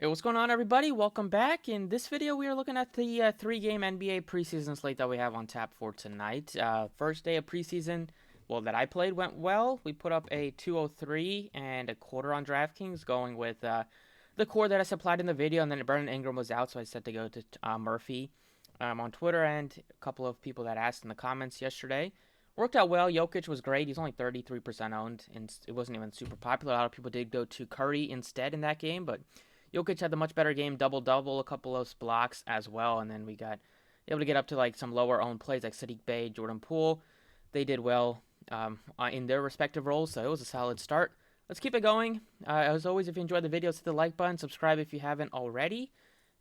Hey, what's going on, everybody? Welcome back. In this video, we are looking at the three-game NBA preseason slate that we have on tap for tonight. First day of preseason, well, that I played went well. We put up a 203 and a quarter on DraftKings, going with the core that I supplied in the video, and then Brandon Ingram was out, so I said to go to Murphy on Twitter, and a couple of people that asked in the comments yesterday. Worked out well. Jokic was great. He's only 33% owned, and it wasn't even super popular. A lot of people did go to Curry instead in that game, but Jokic had the much better game, double-double, a couple of blocks as well, and then we got able to get up to like some lower-owned plays like Sadiq Bey, Jordan Poole. They did well in their respective roles, so it was a solid start. Let's keep it going. As always, if you enjoyed the video, hit the like button, subscribe if you haven't already.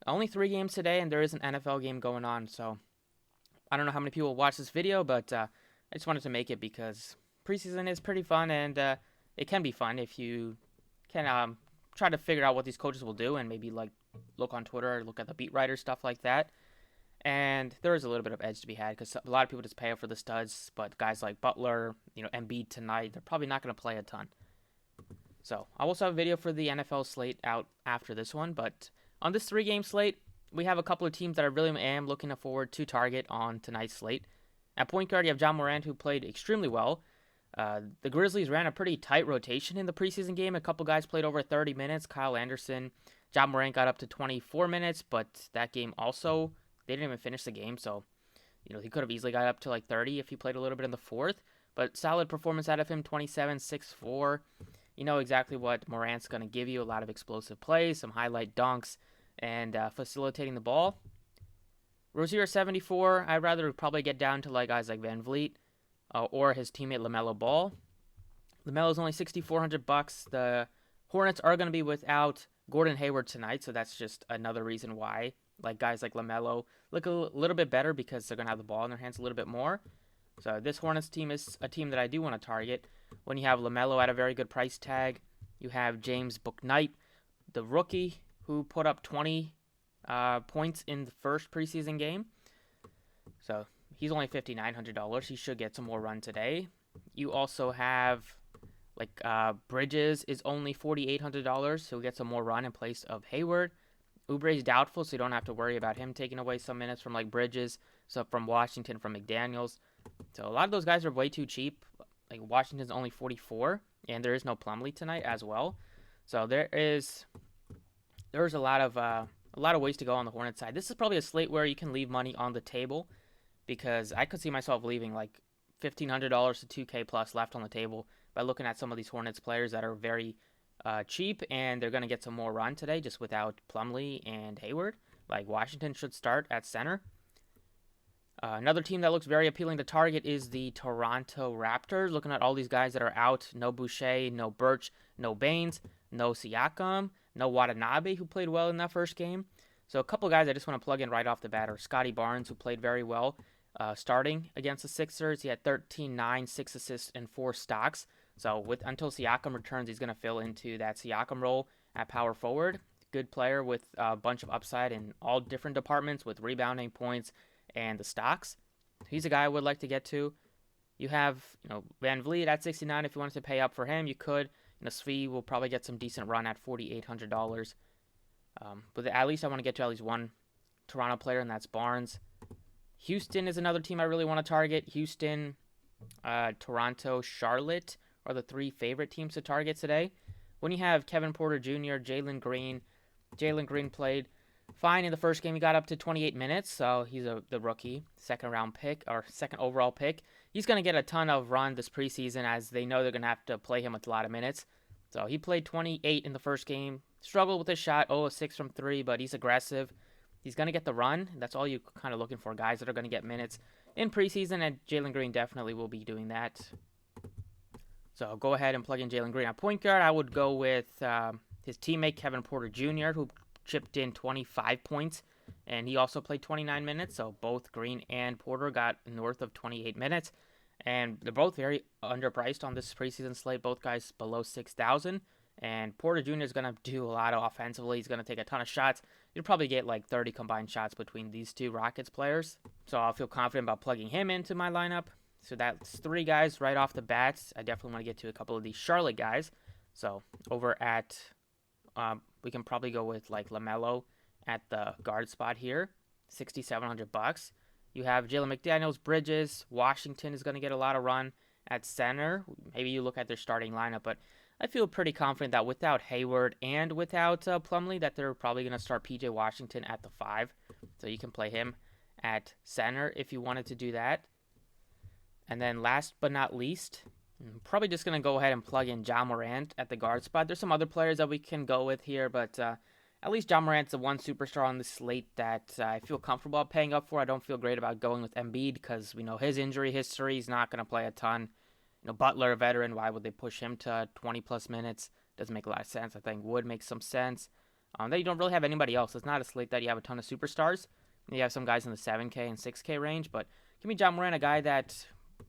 Only 3 games today, and there is an NFL game going on, so I don't know how many people watch this video, but I just wanted to make it because preseason is pretty fun, and it can be fun if you can try to figure out what these coaches will do and maybe like look on Twitter, look at the beat writer, stuff like that. And there is a little bit of edge to be had because a lot of people just pay up for the studs, but guys like Butler, Embiid tonight, they're probably not going to play a ton. So I will also have a video for the NFL slate out after this one, but on this 3-game slate, we have a couple of teams that I really am looking forward to target on tonight's slate. At point guard, you have Ja Morant, who played extremely well. The Grizzlies ran a pretty tight rotation in the preseason game. A couple guys played over 30 minutes. Kyle Anderson, Ja Morant got up to 24 minutes, but that game also, they didn't even finish the game, so he could have easily got up to like 30 if he played a little bit in the fourth. But solid performance out of him, 27, 6'4". You know exactly what Morant's going to give you, a lot of explosive plays, some highlight dunks, and facilitating the ball. Rozier 74, I'd rather probably get down to like guys like Van Vliet or his teammate LaMelo Ball. LaMelo's only $6,400. The Hornets are going to be without Gordon Hayward tonight, so that's just another reason why like guys like LaMelo look a little bit better because they're going to have the ball in their hands a little bit more. So this Hornets team is a team that I do want to target. When you have LaMelo at a very good price tag, you have James Bouknight, the rookie, who put up 20 points in the first preseason game. So he's only $5,900. He should get some more run today. You also have like Bridges is only $4,800, so he'll get some more run in place of Hayward. Oubre's doubtful, so you don't have to worry about him taking away some minutes from like Bridges, so from Washington, from McDaniels. So a lot of those guys are way too cheap. Like Washington's only 44, and there is no Plumlee tonight as well. So there's a lot of ways to go on the Hornets side. This is probably a slate where you can leave money on the table because I could see myself leaving like $1,500 to $2K plus left on the table by looking at some of these Hornets players that are very cheap, and they're going to get some more run today just without Plumlee and Hayward. Like Washington should start at center. Another team that looks very appealing to target is the Toronto Raptors. Looking at all these guys that are out, no Boucher, no Birch, no Baines, no Siakam, no Watanabe, who played well in that first game. So a couple guys I just want to plug in right off the bat are Scotty Barnes, who played very well starting against the Sixers. He had 13, 9, 6 assists, and 4 stocks. So until Siakam returns, he's going to fill into that Siakam role at power forward. Good player with a bunch of upside in all different departments with rebounding, points, and the stocks. He's a guy I would like to get to. You have Van Vliet at 69. If you wanted to pay up for him, you could. Svi will probably get some decent run at $4,800. But at least I want to get to at least one Toronto player, and that's Barnes. Houston is another team I really want to target. Houston, Toronto, Charlotte are the 3 favorite teams to target today. When you have Kevin Porter Jr., Jalen Green played fine in the first game. He got up to 28 minutes, so he's the rookie, second overall pick. He's going to get a ton of run this preseason as they know they're going to have to play him with a lot of minutes. So he played 28 in the first game, struggled with his shot, 0-6 from 3, but he's aggressive. He's going to get the run. That's all you're kind of looking for, guys that are going to get minutes in preseason, and Jalen Green definitely will be doing that. So go ahead and plug in Jalen Green. At point guard, I would go with his teammate Kevin Porter Jr., who chipped in 25 points, and he also played 29 minutes, so both Green and Porter got north of 28 minutes, and they're both very underpriced on this preseason slate, both guys below 6,000, and Porter Jr. is going to do a lot of offensively. He's going to take a ton of shots. You'll probably get like 30 combined shots between these 2 Rockets players, so I'll feel confident about plugging him into my lineup. So that's 3 guys right off the bat. I definitely want to get to a couple of these Charlotte guys. So over at We can probably go with like LaMelo at the guard spot here, $6,700. You have Jalen McDaniels, Bridges, Washington is going to get a lot of run at center. Maybe you look at their starting lineup, but I feel pretty confident that without Hayward and without Plumlee, that they're probably going to start PJ Washington at the 5. So you can play him at center if you wanted to do that. And then last but not least, I'm probably just going to go ahead and plug in Ja Morant at the guard spot. There's some other players that we can go with here, but at least Ja Morant's the one superstar on the slate that I feel comfortable paying up for. I don't feel great about going with Embiid because we know his injury history. He's not going to play a ton. Butler, a veteran, why would they push him to 20-plus minutes? Doesn't make a lot of sense. I think Wood makes some sense. Then you don't really have anybody else. It's not a slate that you have a ton of superstars. You have some guys in the 7K and 6K range, but give me Ja Morant, a guy that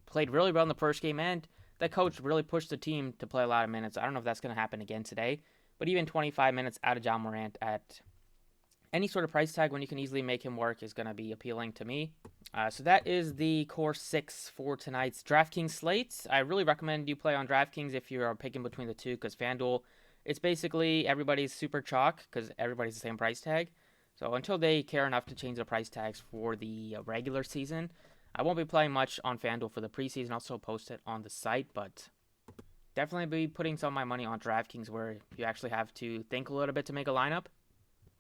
played really well in the first game, and that coach really pushed the team to play a lot of minutes. I don't know if that's going to happen again today, but even 25 minutes out of Ja Morant at any sort of price tag when you can easily make him work is going to be appealing to me. So that is the core 6 for tonight's DraftKings slate. I really recommend you play on DraftKings if you're picking between the two, because FanDuel, it's basically everybody's super chalk because everybody's the same price tag. So until they care enough to change the price tags for the regular season, I won't be playing much on FanDuel for the preseason. I'll also post it on the site, but definitely be putting some of my money on DraftKings where you actually have to think a little bit to make a lineup.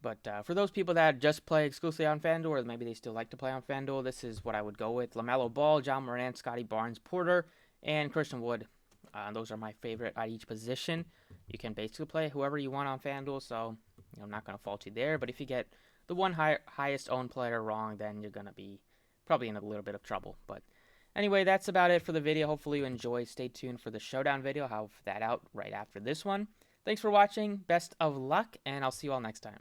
But for those people that just play exclusively on FanDuel, or maybe they still like to play on FanDuel, this is what I would go with. LaMelo Ball, Ja Morant, Scotty Barnes, Porter, and Christian Wood. Those are my favorite at each position. You can basically play whoever you want on FanDuel, so I'm not going to fault you there. But if you get the one highest owned player wrong, then you're going to be probably in a little bit of trouble. But anyway, that's about it for the video. Hopefully you enjoy. Stay tuned for the showdown video. I'll have that out right after this one. Thanks for watching. Best of luck, and I'll see you all next time.